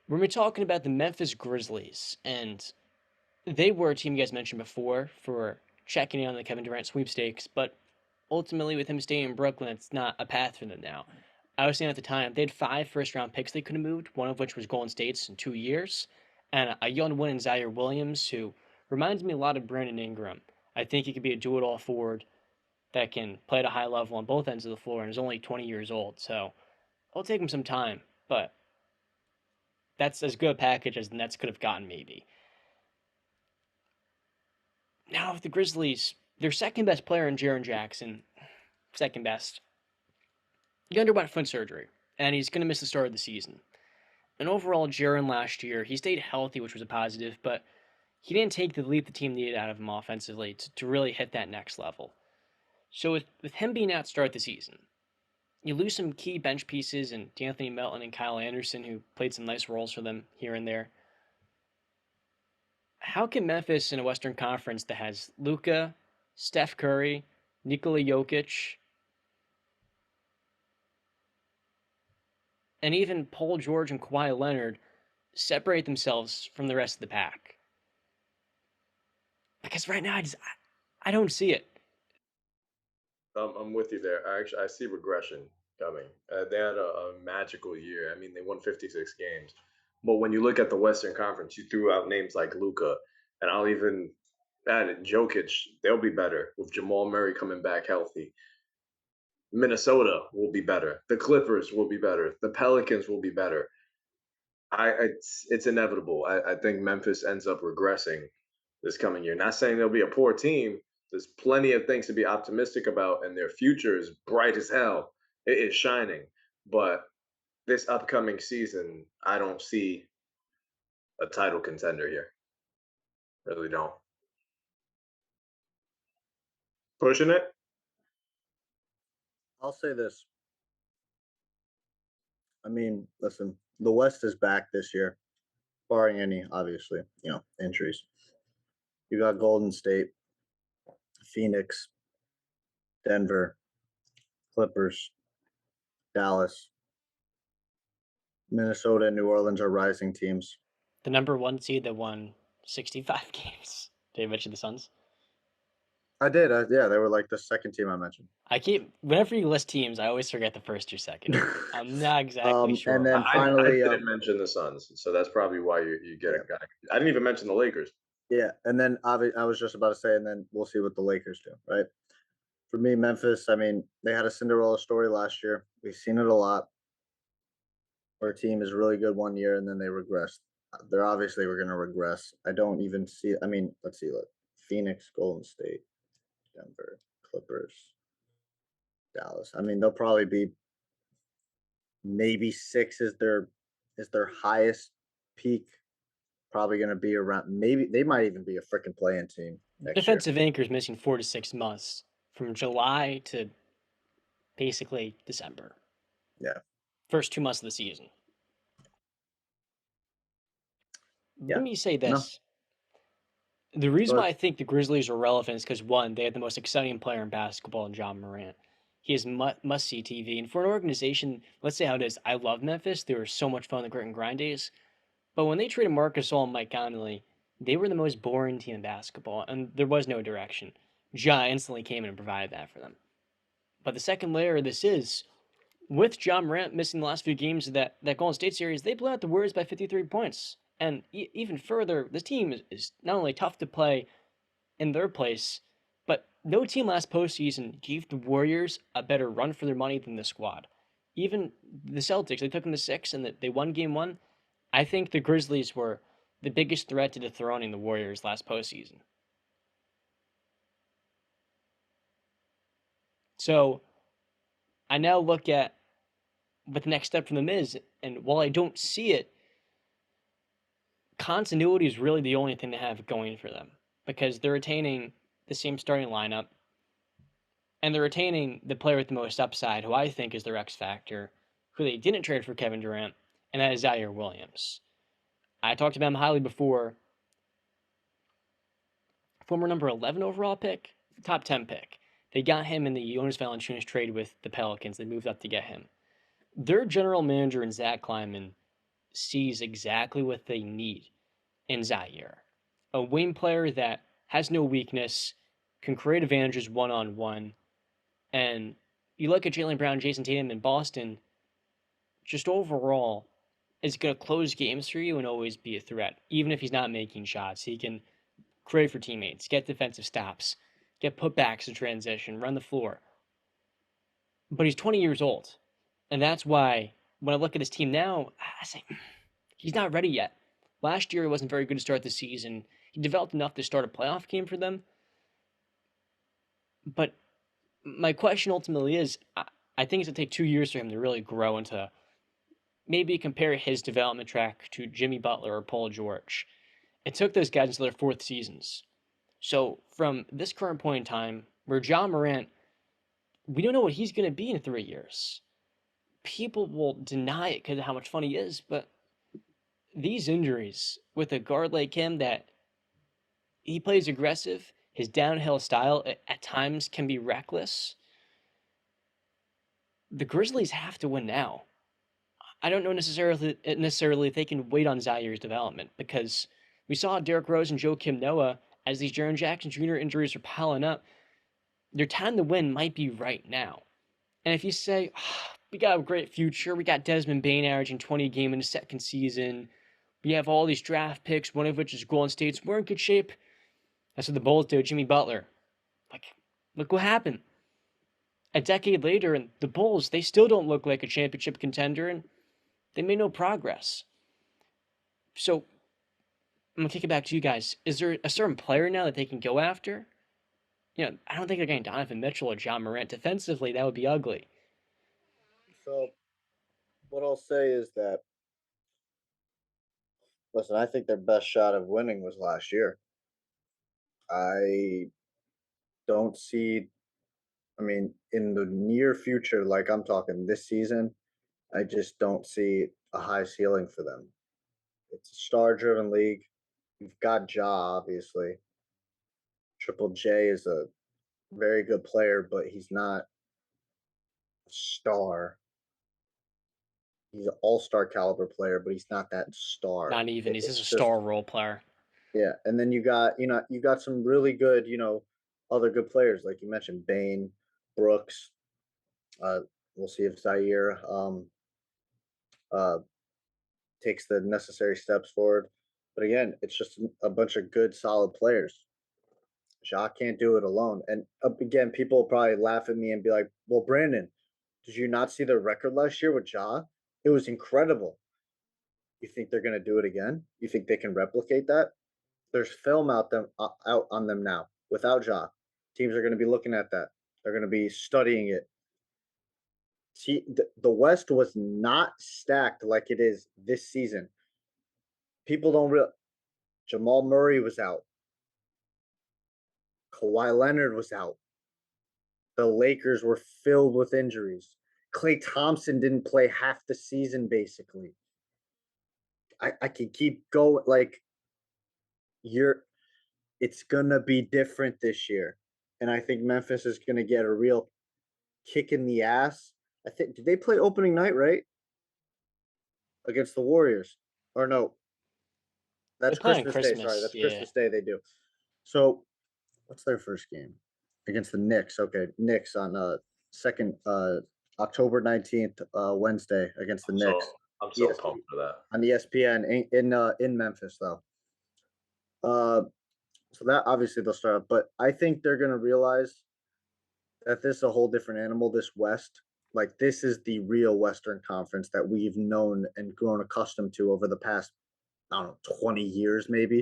When we're talking about the Memphis Grizzlies, and they were a team you guys mentioned before for checking in on the Kevin Durant sweepstakes, but ultimately with him staying in Brooklyn, it's not a path for them now. I was saying at the time, they had 5 first round picks they could have moved, one of which was Golden State's in 2 years, and a young one in Zaire Williams, who reminds me a lot of Brandon Ingram. I think he could be a do it all forward that can play at a high level on both ends of the floor and is only 20 years old. So it'll take him some time, but that's as good a package as the Nets could have gotten, maybe. Now, with the Grizzlies, their second best player in Jaren Jackson, second best, he underwent foot surgery, and he's going to miss the start of the season. And overall, Jaren last year, he stayed healthy, which was a positive, but he didn't take the leap the team needed out of him offensively to really hit that next level. So with him being out to start the season, you lose some key bench pieces in D'Anthony Melton and Kyle Anderson, who played some nice roles for them here and there. How can Memphis in a Western Conference that has Luka, Steph Curry, Nikola Jokic, and even Paul George and Kawhi Leonard separate themselves from the rest of the pack? Because right now, I don't see it. I'm with you there. I see regression coming. They had a magical year. I mean, they won 56 games. But when you look at the Western Conference, you threw out names like Luca, and I'll even add it, Jokic. They'll be better with Jamal Murray coming back healthy. Minnesota will be better. The Clippers will be better. The Pelicans will be better. It's inevitable. I think Memphis ends up regressing this coming year. Not saying they'll be a poor team. There's plenty of things to be optimistic about, and their future is bright as hell. It is shining. But this upcoming season, I don't see a title contender here. Really don't. Pushing it? I'll say this. I mean, listen, the West is back this year, barring any, obviously, injuries. You got Golden State, Phoenix, Denver, Clippers, Dallas, Minnesota, and New Orleans are rising teams. The number one seed that won 65 games. Did you mention the Suns? I did. Yeah, they were like the second team I mentioned. Whenever you list teams, I always forget the first or second. I'm not exactly And sure then why. I finally, didn't mention the Suns, so that's probably why you get yeah, it. I didn't even mention the Lakers. yeah, and then I was just about to say, and then we'll see what the Lakers do, right? For me, Memphis, I mean, they had a Cinderella story last year. We've seen it a lot where a team is really good one year and then they regress. They're obviously we're going to regress. I don't even see. I mean, let's see. Look, Phoenix, Golden State, Denver, Clippers, Dallas. I mean, they'll probably be maybe six is their highest peak. Probably going to be around. Maybe they might even be a freaking playing team next year. Defensive anchors missing 4 to 6 months from July to basically December. Yeah, First 2 months of the season. yeah. Let me say No, this. The reason why but I think the Grizzlies are relevant is because, one, they have the most exciting player in basketball in John Morant. He is must see TV. And for an organization, let's say how it is, I love Memphis. They were so much fun the grit and grind days. But when they traded Marcus Gasol and Mike Conley, they were the most boring team in basketball, and there was no direction. Ja instantly came in and provided that for them. But the second layer of this is, with John Morant missing the last few games of that Golden State series, they blew out the Warriors by 53 points. And even further, this team is not only tough to play in their place, but no team last postseason gave the Warriors a better run for their money than the squad. Even the Celtics, they took them to 6 and they won game one. I think the Grizzlies were the biggest threat to dethroning the Warriors last postseason. So I now look at what the next step for them is, and while I don't see it, continuity is really the only thing they have going for them because they're retaining the same starting lineup and they're retaining the player with the most upside, who I think is their X factor, who they didn't trade for Kevin Durant, and that is Zaire Williams. I talked about him highly before. Former number 11 overall pick, top 10 pick. They got him in the Jonas Valanciunas trade with the Pelicans. They moved up to get him. Their general manager and Zach Kleiman sees exactly what they need in Zaire. A wing player that has no weakness, can create advantages one on one, and you look at Jalen Brown, Jason Tatum in Boston, just overall, is going to close games for you and always be a threat. Even if he's not making shots, he can create for teammates, get defensive stops, get putbacks in transition, run the floor. But he's 20 years old. And that's why when I look at his team now, I say he's not ready yet. Last year, he wasn't very good to start the season. He developed enough to start a playoff game for them. But my question ultimately is I think it's going to take 2 years for him to really grow into maybe compare his development track to Jimmy Butler or Paul George. It took those guys until their fourth seasons. So from this current point in time, where John Morant, we don't know what he's going to be in 3 years. People will deny it because of how much fun he is, but these injuries with a guard like him that he plays aggressive, his downhill style at times can be reckless. The Grizzlies have to win now. I don't know necessarily if they can wait on Zaire's development because we saw Derrick Rose and Joakim Noah as these Jaren Jackson Jr. injuries are piling up. Their time to win might be right now. And if you say, oh, we got a great future, we got Desmond Bain averaging 20 a game in the second season, we have all these draft picks, one of which is Golden State's, we're in good shape. That's what the Bulls did, Jimmy Butler. Like, look what happened. A decade later, and the Bulls, they still don't look like a championship contender, and they made no progress. So, I'm going to kick it back to you guys. Is there a certain player now that they can go after? I don't think they're getting Donovan Mitchell or John Morant. Defensively, that would be ugly. So what I'll say is that listen, I think their best shot of winning was last year. I don't see I mean, in the near future, like I'm talking this season, I just don't see a high ceiling for them. It's a star driven league. You've got Ja, obviously. Triple J is a very good player, but he's not a star. He's an all-star caliber player, but he's not that star. Not even. He's just It's a just star role player. yeah. And then you got some really good, other good players like you mentioned, Bain, Brooks. Uh, we'll see if Zaire uh takes the necessary steps forward. But again, it's just a bunch of good, solid players. Ja can't do it alone. And again, people will probably laugh at me and be like, "Well, Brandon, did you not see the record last year with Ja? It was incredible. You think they're going to do it again? You think they can replicate that? There's film out on them now without Ja. Teams are going to be looking at that. They're going to be studying it. See, the West was not stacked like it is this season. People don't real. Jamal Murray was out. Kawhi Leonard was out. The Lakers were filled with injuries. Klay Thompson didn't play half the season, basically. I can keep going. Like, you're, it's going to be different this year. And I think Memphis is going to get a real kick in the ass. I think, did they play opening night, right? Against the Warriors. Or no, They that's play on Christmas Day. Sorry, Christmas. that's Yeah. Christmas Day they do. So, what's their first game? Against the Knicks. Okay, Knicks on second October 19th, Wednesday against the Knicks. I'm so ESP pumped for that. on ESPN in Memphis though. Uh, so that obviously they'll start up, but I think they're gonna realize that this is a whole different animal. This West, like this is the real Western Conference that we've known and grown accustomed to over the past, I don't know, 20 years maybe.